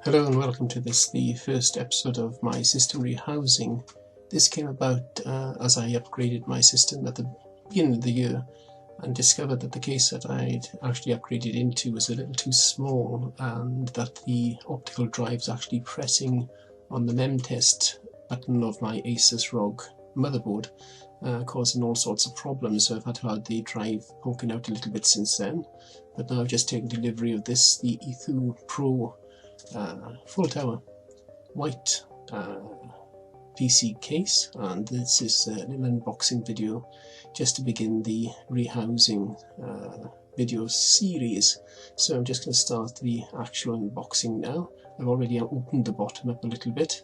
Hello and welcome to the first episode of my system rehousing. This came about as I upgraded my system at the beginning of the year and discovered that the case that I'd actually upgraded into was a little too small, and that the optical drive's actually pressing on the memtest button of my Asus Rog motherboard, causing all sorts of problems. So I've had to have the drive poking out a little bit since then, but now I've just taken delivery of the Ethoo Pro full tower white PC case, and this is an unboxing video just to begin the rehousing video series. So I'm just going to start the actual unboxing now. I've already opened the bottom up a little bit.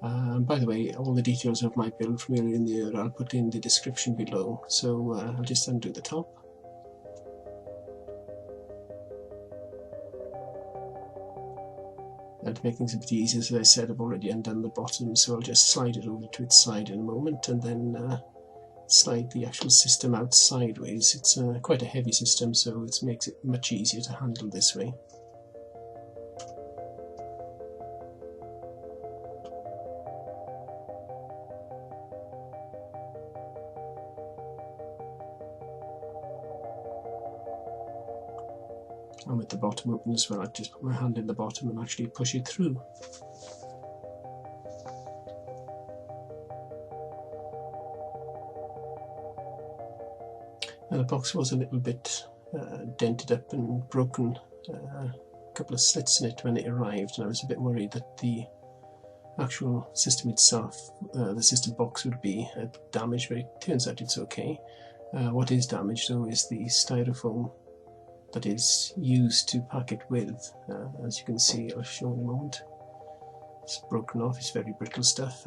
By the way, all the details of my build from earlier in the year I'll put in the description below, so I'll just undo the top. And to make things a bit easier, as I said, I've already undone the bottom, so I'll just slide it over to its side in a moment and then slide the actual system out sideways. It's quite a heavy system, so it makes it much easier to handle this way. And with the bottom open as well, I just put my hand in the bottom and actually push it through. Now the box was a little bit dented up and broken, a couple of slits in it when it arrived, and I was a bit worried that the actual system itself, the system box, would be damaged, but it turns out it's okay. What is damaged though is the styrofoam that is used to pack it with. As you can see, I'll show in a moment. It's broken off, it's very brittle stuff.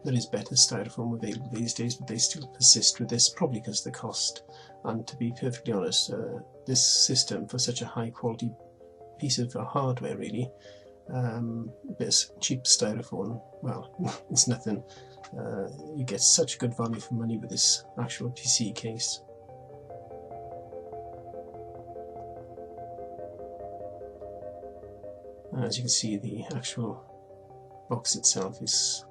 There is better styrofoam available these days, but they still persist with this, probably because of the cost. And to be perfectly honest, this system, for such a high quality piece of hardware really, this cheap styrofoam, well, it's nothing. You get such good value for money with this actual PC case. As you can see, the actual box itself is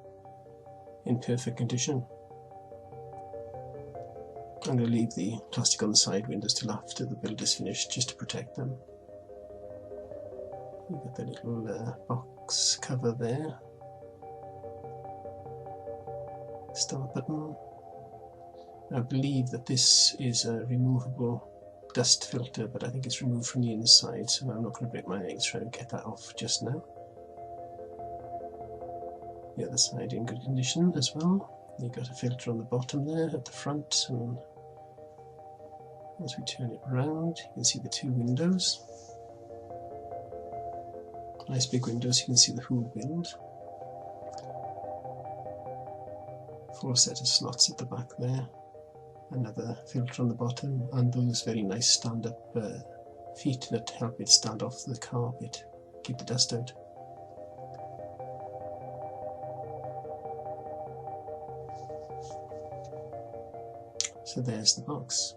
in perfect condition. I'm going to leave the plastic on the side windows till after the build is finished, just to protect them. You've got the little box cover there. Start button. I believe that this is a removable dust filter, but I think it's removed from the inside, so I'm not going to break my legs trying to get that off just now. The other side in good condition as well. You've got a filter on the bottom there at the front, and as we turn it around you can see the two windows. Nice big windows, you can see the whole build. Full set of slots at the back there. Another filter on the bottom, and those very nice stand-up feet that help it stand off the carpet, keep the dust out. So there's the box.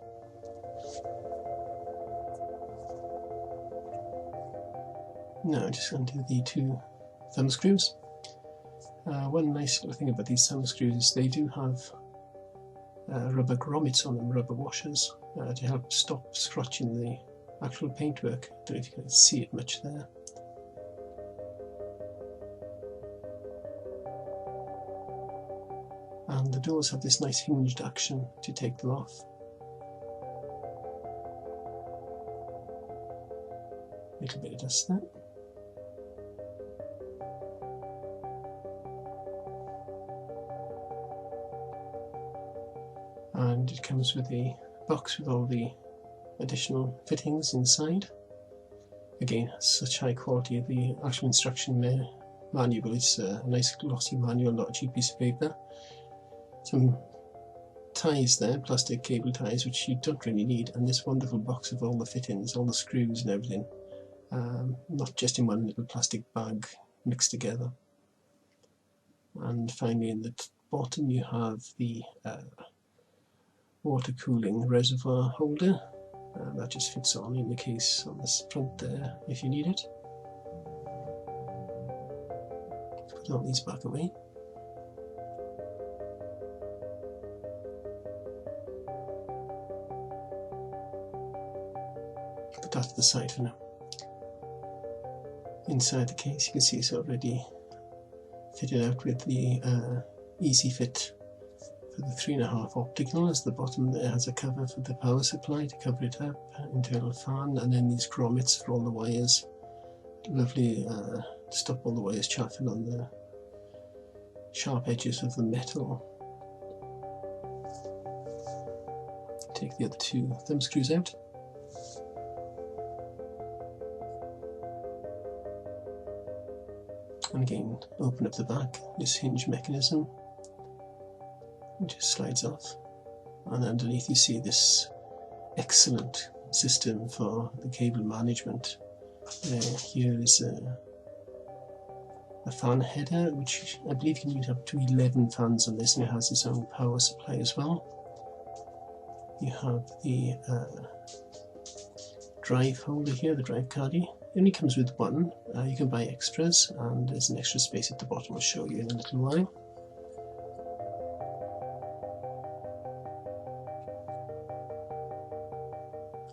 Now just undo the two thumb screws. One nice little thing about these thumb screws is they do have rubber grommets on them, rubber washers, to help stop scratching the actual paintwork. I don't know if you can see it much there. And the doors have this nice hinged action to take them off. Little bit of dust there. And it comes with a box with all the additional fittings inside. Again, such high quality. The actual instruction manual is a nice glossy manual, not a cheap piece of paper. Some ties there, plastic cable ties, which you don't really need, and this wonderful box of all the fittings, all the screws and everything, not just in one little plastic bag mixed together. And finally in the bottom you have the water cooling reservoir holder. That just fits on in the case on this front there if you need it. Put all these back away. Put that to the side for now. Inside the case you can see it's already fitted out with the easy fit for the 3.5 optical, as the bottom there has a cover for the power supply to cover it up, internal fan, and then these grommets for all the wires. Lovely to stop all the wires chaffing on the sharp edges of the metal. Take the other two thumb screws out. And again, open up the back, this hinge mechanism. It just slides off. And underneath you see this excellent system for the cable management. Here is a fan header, which I believe you can use up to 11 fans on this, and it has its own power supply as well. You have the drive holder here, the drive caddy. It only comes with one. You can buy extras, and there's an extra space at the bottom. I'll show you in a little while.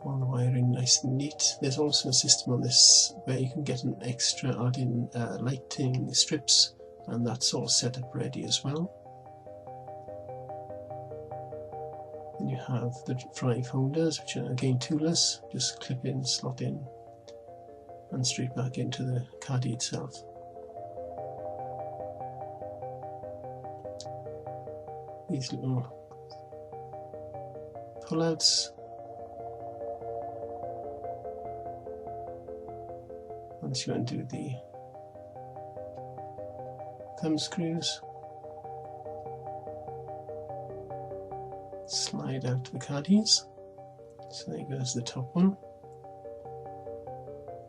All the wiring nice and neat. There's also a system on this where you can get an extra add-in lighting strips, and that's all set up ready as well. Then you have the drive holders, which are again toolless, just clip in, slot in, and straight back into the caddy itself. These little pull-outs. Once you undo the thumb screws, slide out the caddies. So there goes the top one.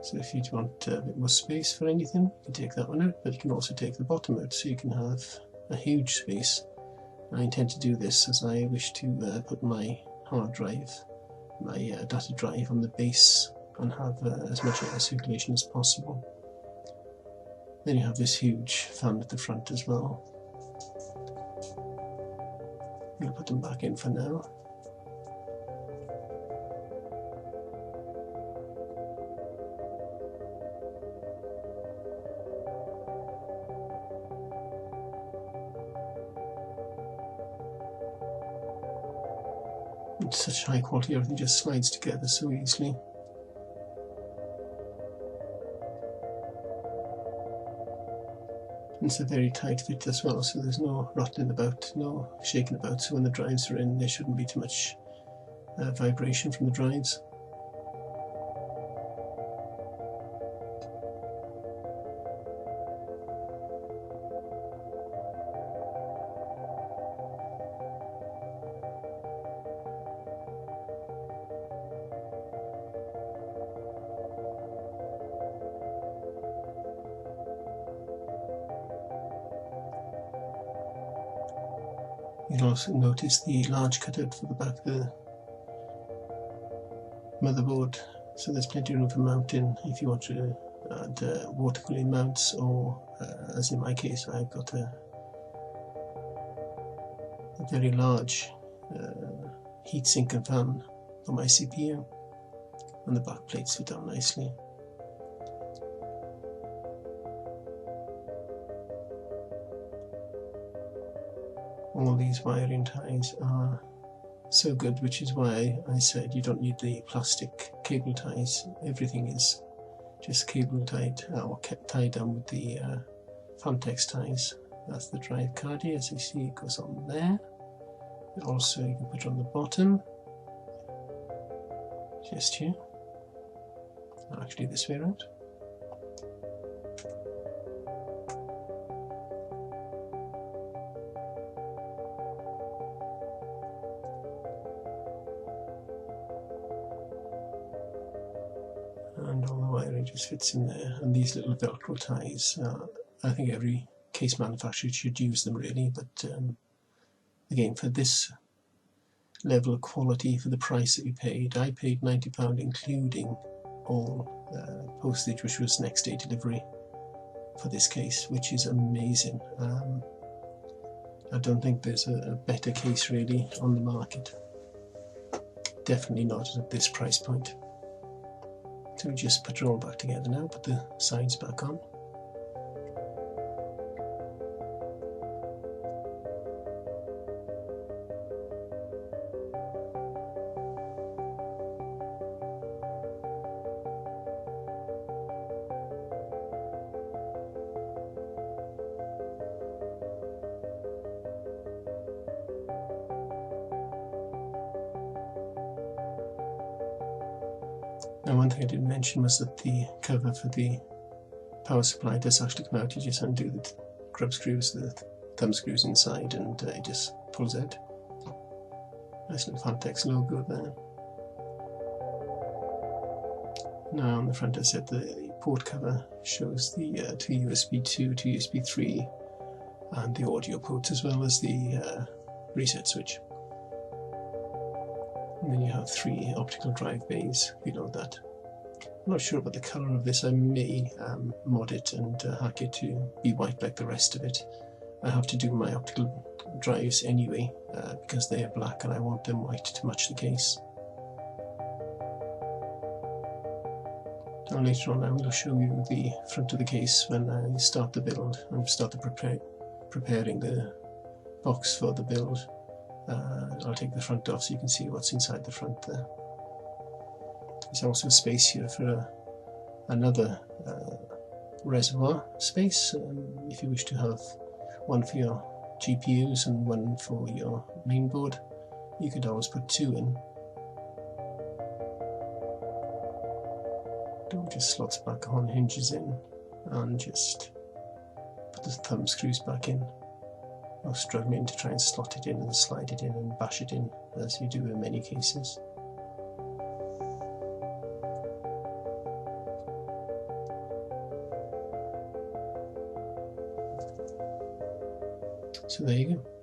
So if you want a bit more space for anything, you can take that one out, but you can also take the bottom out, so you can have a huge space. I intend to do this as I wish to put my hard drive, my data drive on the base, and have as much circulation as possible. Then you have this huge fan at the front as well. I'm going to put them back in for now. It's such high quality, everything just slides together so easily. It's a very tight fit as well, so there's no rattling about, no shaking about, so when the drives are in there shouldn't be too much vibration from the drives. You'll also notice the large cutout for the back of the motherboard, so there's plenty of room for mounting if you want to add water cooling mounts, or as in my case I've got a very large heatsink and fan for my CPU, and the back plates fit down nicely. All these wiring ties are so good, which is why I said you don't need the plastic cable ties. Everything is just cable tied or tied down with the Fantex ties. That's the drive caddy, as you see it goes on there. But also you can put it on the bottom, just here. Actually this way around. And all the wiring just fits in there, and these little velcro ties, I think every case manufacturer should use them really, but again for this level of quality for the price that we paid. I paid £90 including all postage, which was next day delivery for this case, which is amazing. I don't think there's a better case really on the market. Definitely not at this price point. So we just put it all back together now, put the sides back on. Now, one thing I didn't mention was that the cover for the power supply does actually come out. You just undo the grub screws, the thumb screws inside, and it just pulls out. Nice little Fantex logo there. Now on the front, I said the port cover shows the two USB 2, two USB 3, and the audio ports, as well as the reset switch. And then you have 3 optical drive bays below that. I'm not sure about the colour of this. I may mod it and hack it to be white like the rest of it. I have to do my optical drives anyway because they are black and I want them white to match the case. Now later on I will show you the front of the case when I start the build and start the preparing the box for the build. I'll take the front off so you can see what's inside the front there. There's also space here for another reservoir space if you wish to have one for your GPUs and one for your main board. You could always put 2 in. It just slots back on, hinges in, and just put the thumb screws back in. I was struggling to try and slot it in and slide it in and bash it in, as you do in many cases. So there you go.